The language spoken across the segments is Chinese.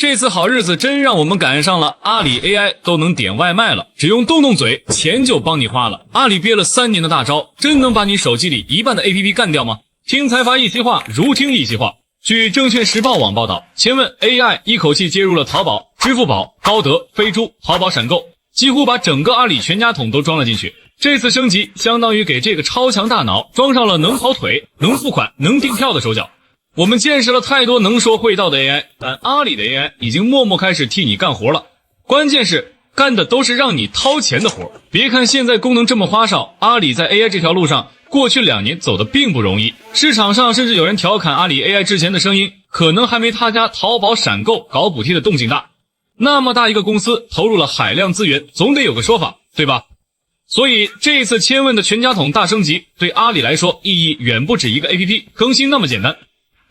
这次好日子真让我们赶上了，阿里 AI 都能点外卖了，只用动动嘴，钱就帮你花了。阿里憋了3年的大招，真能把你手机里一半的 APP 干掉吗？听财阀一席话，如听一席话。据证券时报网报道，千问 AI 一口气接入了淘宝、支付宝、高德、飞猪、淘宝闪购，几乎把整个阿里全家桶都装了进去。这次升级相当于给这个超强大脑装上了能跑腿、能付款、能订票的手脚。我们见识了太多能说会道的 AI， 但阿里的 AI 已经默默开始替你干活了。关键是干的都是让你掏钱的活。别看现在功能这么花哨，阿里在 AI 这条路上过去2年走的并不容易。市场上甚至有人调侃阿里 AI 之前的声音可能还没他家淘宝闪购搞补贴的动静大。那么大一个公司投入了海量资源，总得有个说法，对吧？所以这一次千问的全家桶大升级对阿里来说意义远不止一个 APP 更新那么简单，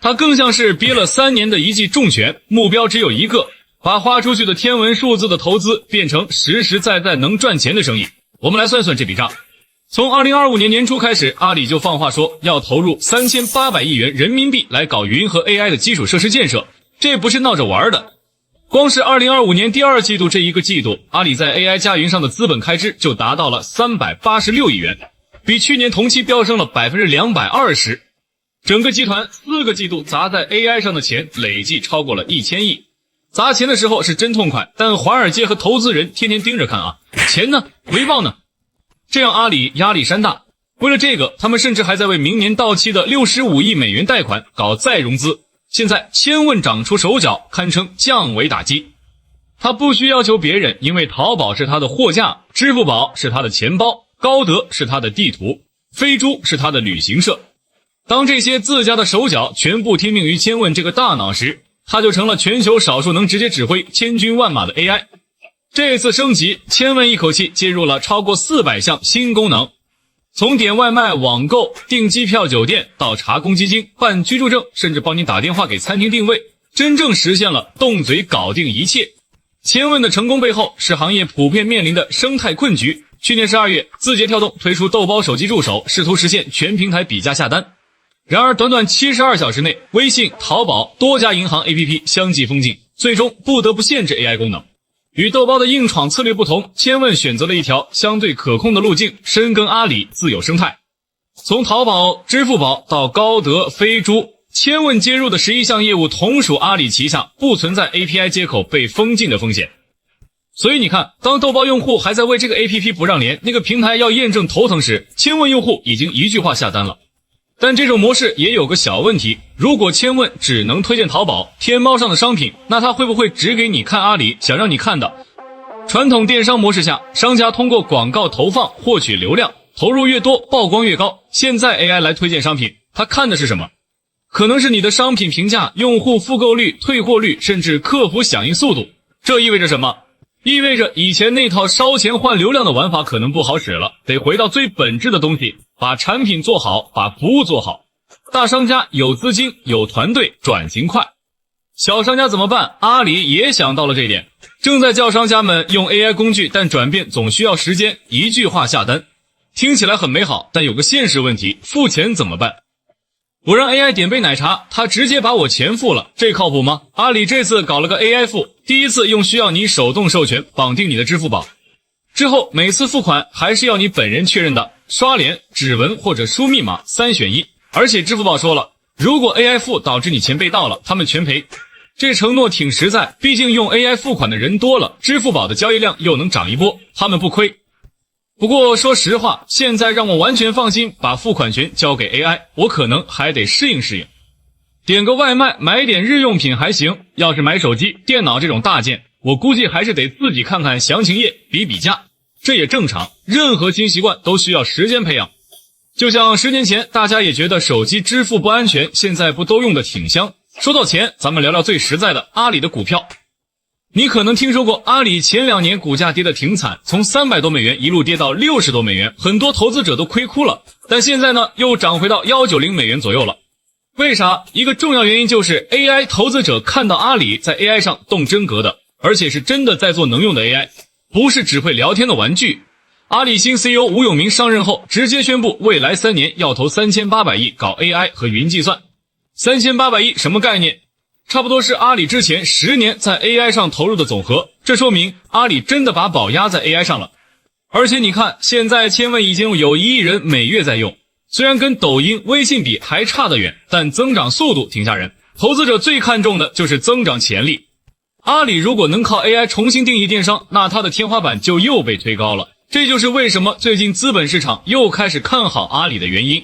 它更像是憋了3年的一记重拳，目标只有一个，把花出去的天文数字的投资变成实实在在能赚钱的生意。我们来算算这笔账。从2025年年初开始，阿里就放话说要投入3800亿元人民币来搞云和 AI 的基础设施建设，这不是闹着玩的。光是2025年第2季度这一个季度，阿里在 AI 加云上的资本开支就达到了386亿元，比去年同期飙升了 220%。整个集团4个季度砸在 AI 上的钱累计超过了1000亿。砸钱的时候是真痛快，但华尔街和投资人天天盯着看啊，钱呢？回报呢？这让阿里压力山大。为了这个，他们甚至还在为明年到期的65亿美元贷款搞再融资。现在千问长出手脚，堪称降维打击。他不需要求别人，因为淘宝是他的货架，支付宝是他的钱包，高德是他的地图，飞猪是他的旅行社。当这些自家的手脚全部听命于千问这个大脑时，他就成了全球少数能直接指挥千军万马的 AI。 这次升级，千问一口气接入了超过400项新功能，从点外卖、网购、订机票酒店到查公积金、办居住证，甚至帮你打电话给餐厅定位，真正实现了动嘴搞定一切。千问的成功背后是行业普遍面临的生态困局。去年12月，字节跳动推出豆包手机助手，试图实现全平台比价下单。然而短短72小时内，微信、淘宝多家银行 APP 相继封禁，最终不得不限制 AI 功能。与豆包的硬闯策略不同，千问选择了一条相对可控的路径，深耕阿里自有生态。从淘宝、支付宝到高德、飞猪，千问接入的11项业务同属阿里旗下，不存在 API 接口被封禁的风险。所以你看，当豆包用户还在为这个 APP 不让连，那个平台要验证头疼时，千问用户已经一句话下单了。但这种模式也有个小问题，如果千问只能推荐淘宝、天猫上的商品，那它会不会只给你看阿里想让你看的？传统电商模式下，商家通过广告投放获取流量，投入越多曝光越高。现在 AI 来推荐商品，它看的是什么？可能是你的商品评价、用户复购率、退货率，甚至客服响应速度。这意味着什么？意味着以前那套烧钱换流量的玩法可能不好使了，得回到最本质的东西，把产品做好，把服务做好。大商家有资金有团队，转型快。小商家怎么办？阿里也想到了这一点，正在教商家们用 AI 工具，但转变总需要时间，一句话下单。听起来很美好，但有个现实问题，付钱怎么办？我让 AI 点杯奶茶，他直接把我钱付了，这靠谱吗？阿里这次搞了个 AI 付，第一次用需要你手动授权绑定你的支付宝，之后每次付款还是要你本人确认的，刷脸、指纹或者输密码3选1。而且支付宝说了，如果 AI 付导致你钱被盗了，他们全赔。这承诺挺实在，毕竟用 AI 付款的人多了，支付宝的交易量又能涨一波，他们不亏。不过说实话，现在让我完全放心把付款权交给 AI， 我可能还得适应适应。点个外卖买点日用品还行，要是买手机、电脑这种大件，我估计还是得自己看看详情页比比价。这也正常，任何新习惯都需要时间培养。就像10年前大家也觉得手机支付不安全，现在不都用得挺香。说到钱，咱们聊聊最实在的，阿里的股票。你可能听说过阿里前2年股价跌得挺惨，从300多美元一路跌到60多美元，很多投资者都亏哭了。但现在呢，又涨回到190美元左右了。为啥？一个重要原因就是 AI 投资者看到阿里在 AI 上动真格的，而且是真的在做能用的 AI， 不是只会聊天的玩具。阿里新 CEO 吴永明上任后，直接宣布未来3年要投3800亿搞 AI 和云计算。3800亿什么概念？差不多是阿里之前10年在 AI 上投入的总和，这说明阿里真的把宝压在 AI 上了。而且你看，现在千问已经有1亿人每月在用，虽然跟抖音、微信比还差得远，但增长速度挺吓人。投资者最看重的就是增长潜力。阿里如果能靠 AI 重新定义电商，那它的天花板就又被推高了。这就是为什么最近资本市场又开始看好阿里的原因。